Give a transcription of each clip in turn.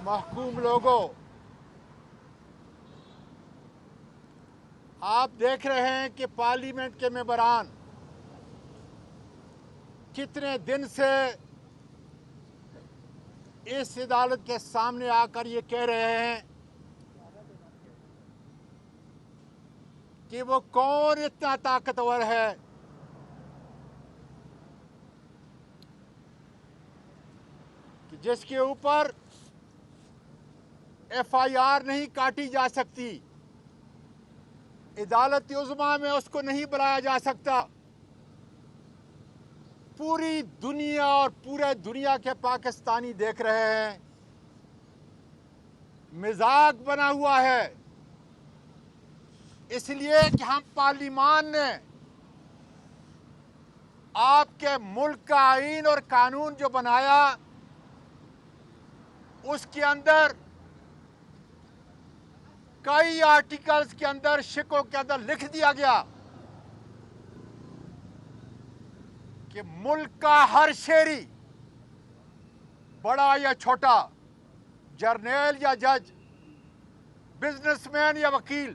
महकूम लोगों, आप देख रहे हैं कि पार्लियामेंट के मेंबरान कितने दिन से इस अदालत के सामने आकर ये कह रहे हैं कि वो कौन इतना ताकतवर है कि जिसके ऊपर एफआईआर नहीं काटी जा सकती, अदालत उज़्मा में उसको नहीं बुलाया जा सकता। पूरी दुनिया और पूरे दुनिया के पाकिस्तानी देख रहे हैं, मजाक बना हुआ है। इसलिए कि हम पार्लिमान ने आपके मुल्क का आईन और कानून जो बनाया, उसके अंदर कई आर्टिकल्स के अंदर, शिकों के अंदर लिख दिया गया कि मुल्क का हर शहरी, बड़ा या छोटा, जर्नैल या जज, बिजनेसमैन या वकील,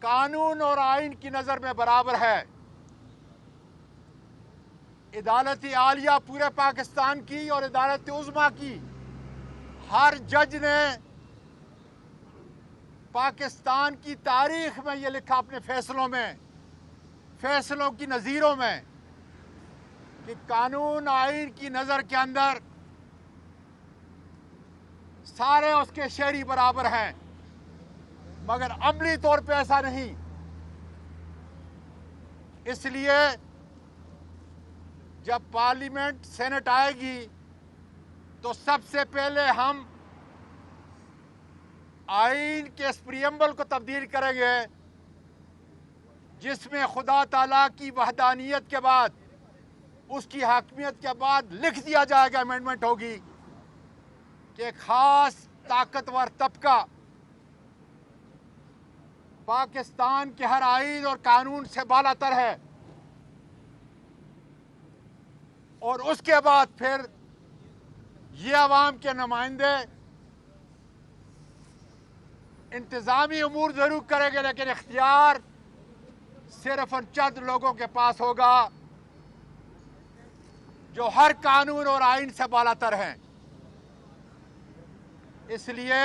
कानून और आइन की नज़र में बराबर है। अदालत आलिया पूरे पाकिस्तान की और अदालत उज़्मा की हर जज ने पाकिस्तान की तारीख में ये लिखा अपने फैसलों की नज़ीरों में कि कानून आइन की नज़र के अंदर सारे उसके शहरी बराबर हैं, मगर अमली तौर पे ऐसा नहीं। इसलिए जब पार्लियामेंट सेनेट आएगी तो सबसे पहले हम आइन के इस प्रियम्बल को तब्दील करेंगे जिसमें खुदा ताला की वहदानियत के बाद, उसकी हाकमियत के बाद लिख दिया जाएगा, अमेंडमेंट होगी कि खास ताकतवर तबका पाकिस्तान के हर आइन और कानून से बालातर है। और उसके बाद फिर ये अवाम के नुमाइंदे इंतज़ामी अमूर ज़रूर करेंगे, लेकिन इख्तियार सिर्फ उन चंद लोगों के पास होगा जो हर कानून और आइन से बालातर हैं। इसलिए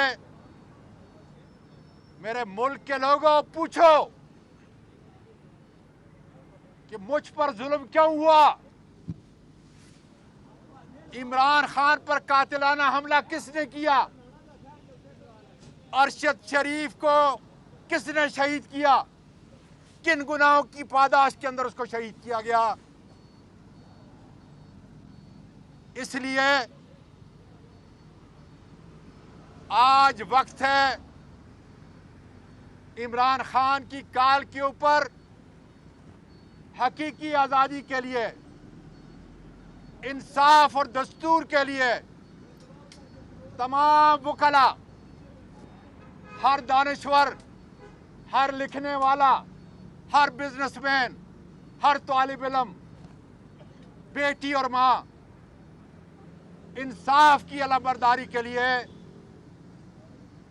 मेरे मुल्क के लोगों, पूछो कि मुझ पर जुल्म क्यों हुआ? इमरान खान पर कातिलाना हमला किसने किया? अरशद शरीफ को किसने शहीद किया? किन गुनाहों की पादाश के अंदर उसको शहीद किया गया? इसलिए आज वक्त है इमरान खान की काल के ऊपर हकीकी आज़ादी के लिए, इंसाफ और दस्तूर के लिए तमाम वकला, हर दानिश्वर, हर लिखने वाला, हर बिजनेसमैन, हर तालिब इल्म, बेटी और माँ, इंसाफ की अलमबरदारी के लिए,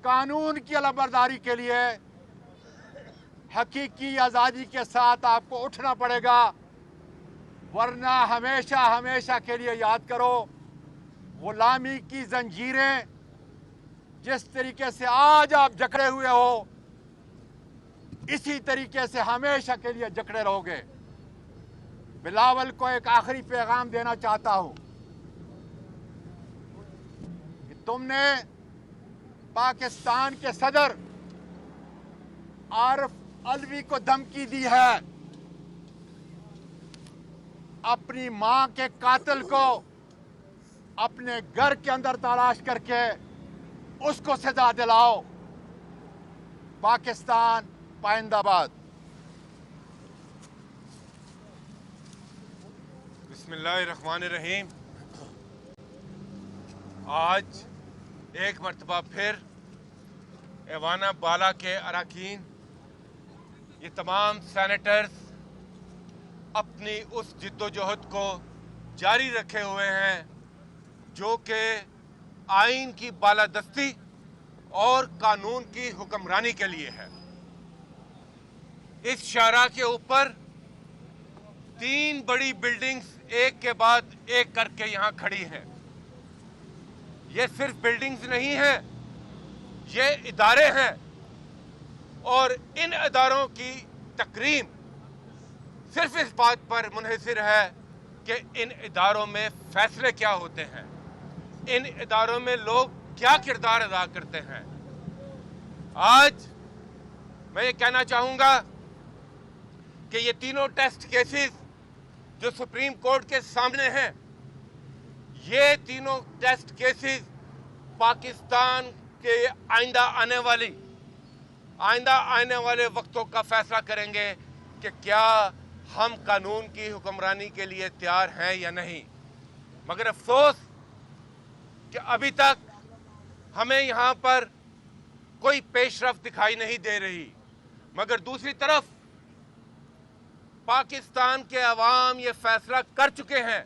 कानून की अलमबरदारी के लिए हकीकी आज़ादी के साथ आपको उठना पड़ेगा, वरना हमेशा हमेशा के लिए याद करो, गुलामी की जंजीरें जिस तरीके से आज आप जकड़े हुए हो, इसी तरीके से हमेशा के लिए जकड़े रहोगे। बिलावल को एक आखिरी पैगाम देना चाहता हूं कि तुमने पाकिस्तान के सदर आरिफ अलवी को धमकी दी है अपनी मां के कातिल को अपने घर के अंदर तलाश करके उसको सजा दिलाओ। पाकिस्तान पाइंदाबाद। बिस्मिल्लाहिर्रहमानिर्रहीम। आज एक मरतबा फिर ऐवान बाला के अरकान, ये तमाम सेनेटर्स अपनी उस जिद्दोजहद को जारी रखे हुए हैं जो कि आइन की बालादस्ती और कानून की हुक्मरानी के लिए है। इस शाहराह के ऊपर 3 बड़ी बिल्डिंग्स एक के बाद एक करके यहां खड़ी हैं। ये सिर्फ बिल्डिंग्स नहीं हैं, ये इदारे हैं और इन इदारों की तकरीम सिर्फ इस बात पर मुनहसिर है कि इन इदारों में फैसले क्या होते हैं, इन इदारों में लोग क्या किरदार अदा करते हैं। आज मैं ये कहना चाहूंगा कि ये तीनों टेस्ट केसेस जो सुप्रीम कोर्ट के सामने हैं, ये तीनों टेस्ट केसेस पाकिस्तान के आइंदा आने वाले वक्तों का फैसला करेंगे कि क्या हम कानून की हुक्मरानी के लिए तैयार हैं या नहीं। मगर अफसोस कि अभी तक हमें यहाँ पर कोई पेशरफ्त दिखाई नहीं दे रही। मगर दूसरी तरफ पाकिस्तान के अवाम ये फैसला कर चुके हैं,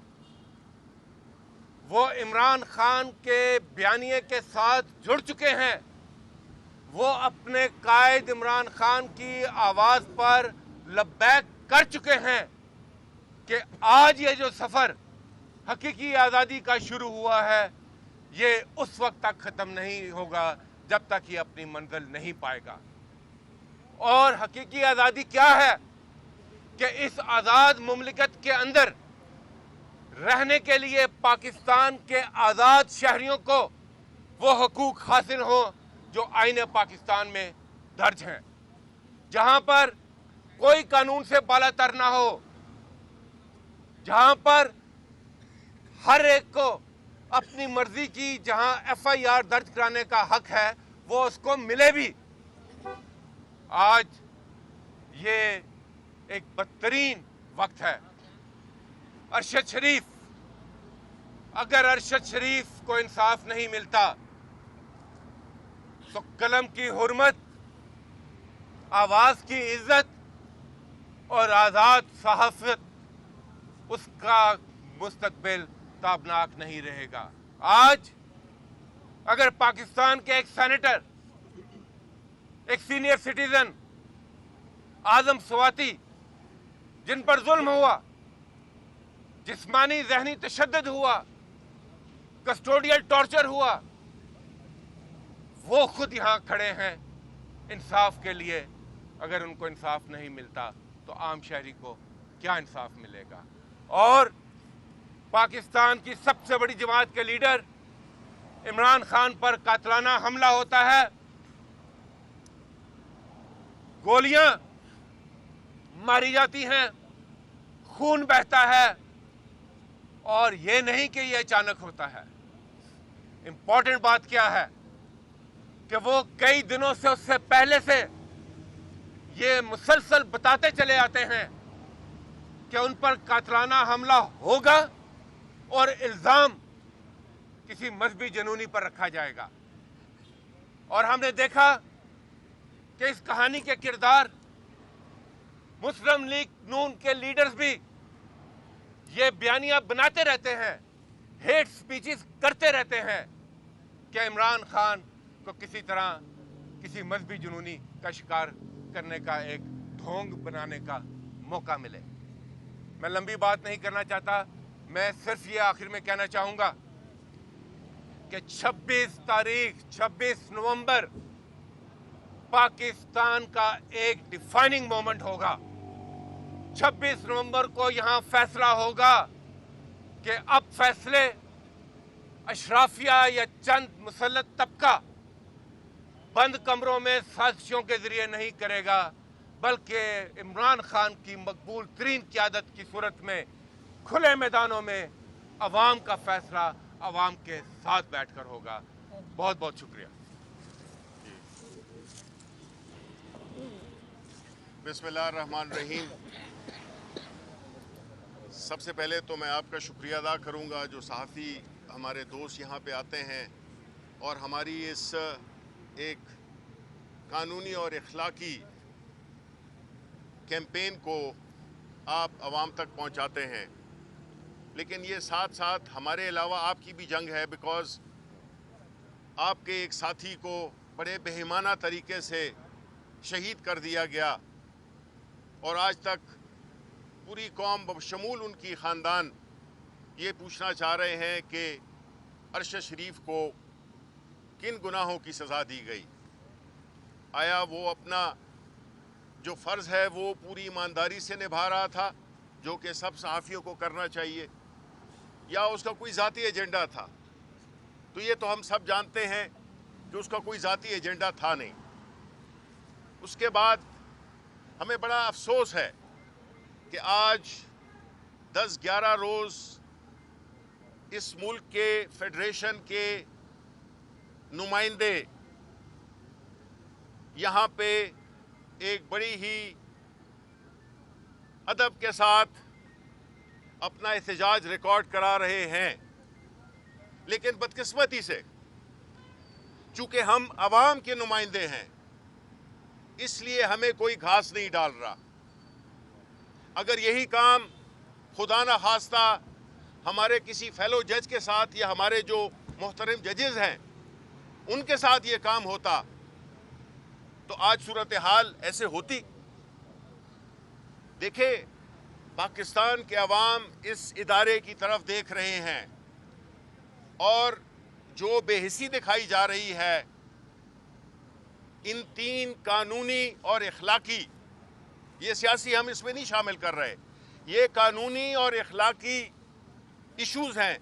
वो इमरान खान के बयानिए के साथ जुड़ चुके हैं, वो अपने कायद इमरान खान की आवाज़ पर लब्बैक कर चुके हैं कि आज ये जो सफ़र हकीकी आज़ादी का शुरू हुआ है, ये उस वक्त तक ख़त्म नहीं होगा जब तक ये अपनी मंजिल नहीं पाएगा। और हकीकी आज़ादी क्या है कि इस आज़ाद मुमलिकत के अंदर रहने के लिए पाकिस्तान के आज़ाद शहरियों को वो हकूक़ हासिल हों जो आईने पाकिस्तान में दर्ज हैं, जहां पर कोई कानून से बालातर ना हो, जहां पर हर एक को अपनी मर्जी की जहां FIR दर्ज कराने का हक है वो उसको मिले भी। आज ये एक बदतरीन वक्त है। अरशद शरीफ, अगर अरशद शरीफ को इंसाफ नहीं मिलता तो कलम की हुर्मत, आवाज़ की इज्जत और आज़ाद सहाफ़त, उसका मुस्तकबिल ताबनाक नहीं रहेगा। आज अगर पाकिस्तान के एक सेनेटर, एक सीनियर सिटीजन आज़म स्वाति, जिन पर जुल्म हुआ, जिस्मानी ज़हनी तशद्दुद हुआ, कस्टोडियल टॉर्चर हुआ, वो खुद यहाँ खड़े हैं इंसाफ के लिए। अगर उनको इंसाफ नहीं मिलता तो आम शहरी को क्या इंसाफ मिलेगा। और पाकिस्तान की सबसे बड़ी जमात के लीडर इमरान खान पर कातलाना हमला होता है, गोलियां मारी जाती हैं, खून बहता है, और ये नहीं कि ये अचानक होता है। इंपॉर्टेंट बात क्या है कि वो कई दिनों से, उससे पहले से ये मुसलसल बताते चले आते हैं कि उन पर कातलाना हमला होगा और इल्ज़ाम किसी मजहबी जनूनी पर रखा जाएगा। और हमने देखा कि इस कहानी के किरदार मुस्लिम लीग नून के लीडर्स भी ये बयानियां बनाते रहते हैं, हेट स्पीचेस करते रहते हैं कि इमरान खान को किसी तरह किसी मजहबी जुनूनी का शिकार करने का एक ढोंग बनाने का मौका मिले। मैं लंबी बात नहीं करना चाहता, मैं सिर्फ ये आखिर में कहना चाहूँगा कि 26 नवंबर पाकिस्तान का एक डिफाइनिंग मोमेंट होगा। 26 नवंबर को यहाँ फैसला होगा कि अब फैसले अशराफिया या चंद मुसल्लत तबका बंद कमरों में साजिशों के जरिए नहीं करेगा, बल्कि इमरान खान की मकबूल तरीन क़यादत की सूरत में खुले मैदानों में अवाम का फैसला अवाम के साथ बैठकर होगा। बहुत बहुत शुक्रिया। बिस्मिल्लाहिर्रहमानिर्रहीम। सबसे पहले तो मैं आपका शुक्रिया अदा करूंगा जो सहाफ़ी हमारे दोस्त यहाँ पे आते हैं और हमारी इस एक कानूनी और इखलाकी कैंपेन को आप आवाम तक पहुँचाते हैं। लेकिन ये साथ साथ हमारे अलावा आपकी भी जंग है, बिकॉज़ आपके एक साथी को बड़े बेईमाना तरीके से शहीद कर दिया गया और आज तक पूरी कौम बशमूल उनकी ख़ानदान ये पूछना चाह रहे हैं कि अरशद शरीफ को किन गुनाहों की सज़ा दी गई। आया वो अपना जो फ़र्ज़ है वो पूरी ईमानदारी से निभा रहा था, जो कि सब सहाफ़ियों को करना चाहिए, या उसका कोई ज़ाती एजेंडा था? तो ये तो हम सब जानते हैं कि उसका कोई ज़ाती एजेंडा था नहीं। उसके बाद हमें बड़ा अफसोस है कि आज 10-11 रोज़ इस मुल्क के फेडरेशन के नुमाइंदे यहाँ पे एक बड़ी ही अदब के साथ अपना एहतजाज रिकॉर्ड करा रहे हैं, लेकिन बदकिस्मती से चूंकि हम अवाम के नुमाइंदे हैं इसलिए हमें कोई घास नहीं डाल रहा। अगर यही काम खुदा न खास्ता हमारे किसी फेलो जज के साथ या हमारे जो मोहतरम जजेस हैं उनके साथ ये काम होता तो आज सूरत हाल ऐसे होती। देखे, पाकिस्तान के अवाम इस इदारे की तरफ देख रहे हैं और जो बेहिसी दिखाई जा रही है, इन 3 कानूनी और इखलाकी, ये सियासी हम इसमें नहीं शामिल कर रहे, ये कानूनी और इखलाकी इश्यूज हैं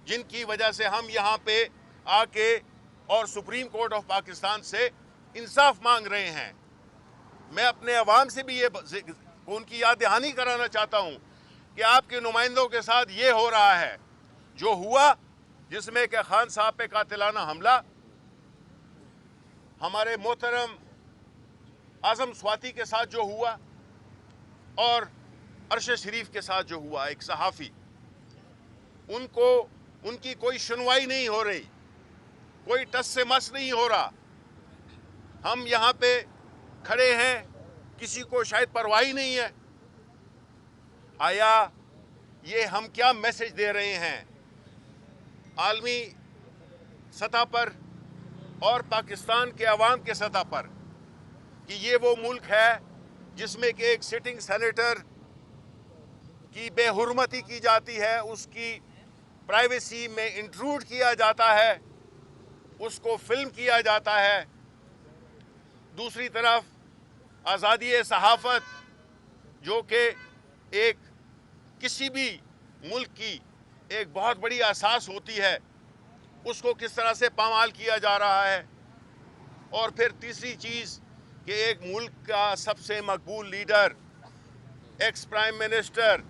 जिनकी वजह से हम यहाँ पे आके और सुप्रीम कोर्ट ऑफ पाकिस्तान से इंसाफ मांग रहे हैं। मैं अपने अवाम से भी ये उनकी याद दहानी कराना चाहता हूँ कि आपके नुमाइंदों के साथ ये हो रहा है जो हुआ, जिसमें कि खान साहब पे कातिलाना हमला, हमारे मोहतरम आजम स्वाति के साथ जो हुआ और अरशद शरीफ के साथ जो हुआ, एक सहाफ़ी, उनकी कोई सुनवाई नहीं हो रही, कोई टस से मस नहीं हो रहा। हम यहाँ पे खड़े हैं, किसी को शायद परवाह ही नहीं है। आया ये हम क्या मैसेज दे रहे हैं आलमी सतह पर और पाकिस्तान के अवाम के सतह पर कि ये वो मुल्क है जिसमें कि एक सिटिंग सेनेटर की बेहुरमती की जाती है, उसकी प्राइवेसी में इंट्रूड किया जाता है, उसको फिल्म किया जाता है। दूसरी तरफ आज़ादी सहाफ़त जो कि एक किसी भी मुल्क की एक बहुत बड़ी असास होती है, उसको किस तरह से पामाल किया जा रहा है। और फिर तीसरी चीज़ कि एक मुल्क का सबसे मकबूल लीडर, एक्स प्राइम मिनिस्टर,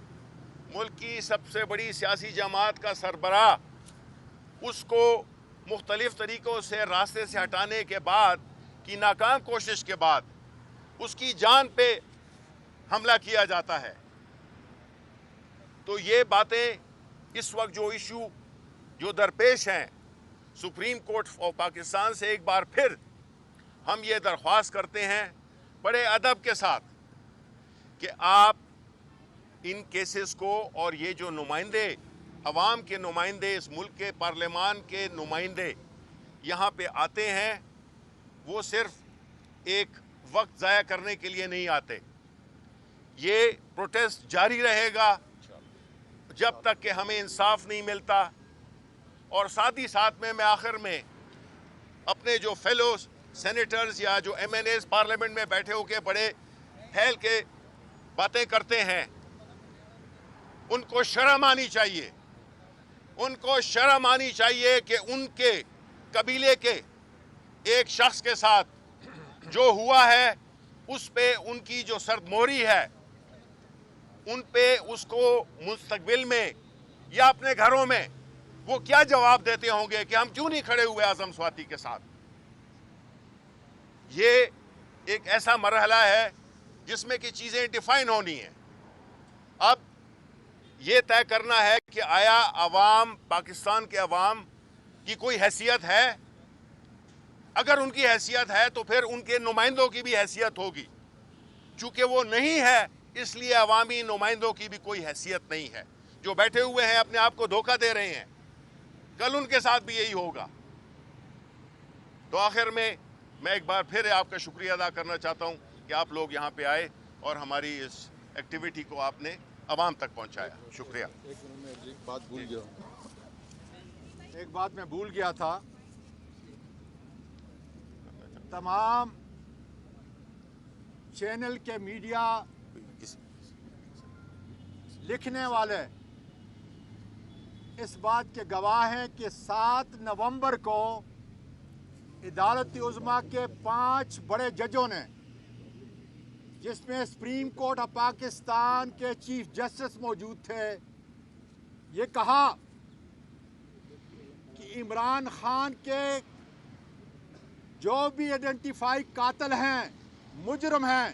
मुल्क की सबसे बड़ी सियासी जमात का सरबराह, उसको मुख्तलिफ़ तरीक़ों से रास्ते से हटाने के बाद की नाकाम कोशिश के बाद उसकी जान पे हमला किया जाता है। तो ये बातें इस वक्त जो इशू जो दरपेश हैं, सुप्रीम कोर्ट ऑफ पाकिस्तान से एक बार फिर हम ये दरख्वास्त करते हैं बड़े अदब के साथ कि आप इन केसेस को, और ये जो नुमाइंदे, अवाम के नुमाइंदे, इस मुल्क के पार्लियामान के नुमाइंदे यहाँ पे आते हैं, वो सिर्फ एक वक्त ज़ाया करने के लिए नहीं आते। ये प्रोटेस्ट जारी रहेगा जब तक कि हमें इंसाफ नहीं मिलता। और साथ ही साथ में मैं आखिर में अपने जो फेलो सेनेटर्स या जो MNAs पार्लियामेंट में बैठे होकर बड़े फैल के बातें करते हैं, उनको शर्म आनी चाहिए, उनको शर्म आनी चाहिए कि उनके कबीले के एक शख्स के साथ जो हुआ है उस पे उनकी जो सरदमोहरी है, उन पे उसको मुस्तकबिल में या अपने घरों में वो क्या जवाब देते होंगे कि हम क्यों नहीं खड़े हुए आजम स्वाति के साथ। ये एक ऐसा मरहला है जिसमें कि चीज़ें डिफाइन होनी है। अब ये तय करना है कि आया अवाम, पाकिस्तान के अवाम की कोई हैसियत है। अगर उनकी हैसियत है तो फिर उनके नुमाइंदों की भी हैसियत होगी। चूँकि वो नहीं है इसलिए अवामी नुमाइंदों की भी कोई हैसियत नहीं है। जो बैठे हुए हैं अपने आप को धोखा दे रहे हैं, कल उनके साथ भी यही होगा। तो आखिर में मैं एक बार फिर आपका शुक्रिया अदा करना चाहता हूं कि आप लोग यहां पे आए और हमारी इस एक्टिविटी को आपने आवाम तक पहुंचाया। शुक्रिया। एक बात मैं भूल गया था। तमाम चैनल के मीडिया लिखने वाले इस बात के गवाह हैं कि 7 नवंबर को अदालत उज़्मा के 5 बड़े जजों ने, जिसमें सुप्रीम कोर्ट ऑफ पाकिस्तान के चीफ जस्टिस मौजूद थे, ये कहा कि इमरान खान के जो भी आइडेंटिफाई कातिल हैं, मुजरम हैं,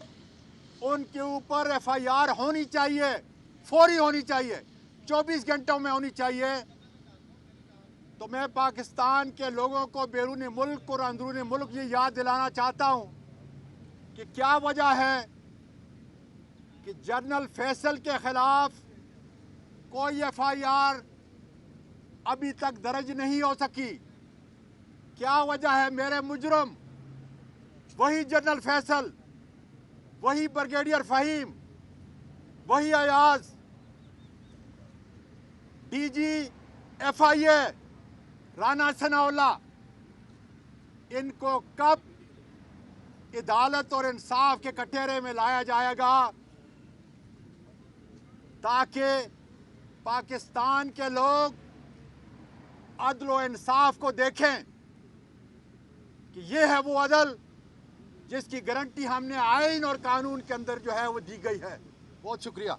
उनके ऊपर FIR होनी चाहिए, फौरी होनी चाहिए, 24 घंटों में होनी चाहिए। तो मैं पाकिस्तान के लोगों को बैरून मुल्क और अंदरून मुल्क ये याद दिलाना चाहता हूँ कि क्या वजह है कि जनरल फैसल के खिलाफ कोई FIR अभी तक दर्ज नहीं हो सकी। क्या वजह है? मेरे मुजरम वही जनरल फैसल, वही ब्रिगेडियर फ़हीम, वही अयाज, DG FIA राना सनाउल्लाह, इनको कब अदालत और इंसाफ के कटहरे में लाया जाएगा ताकि पाकिस्तान के लोग अदल और इंसाफ को देखें कि ये है वो अदल जिसकी गारंटी हमने आइन और कानून के अंदर जो है वो दी गई है। बहुत शुक्रिया।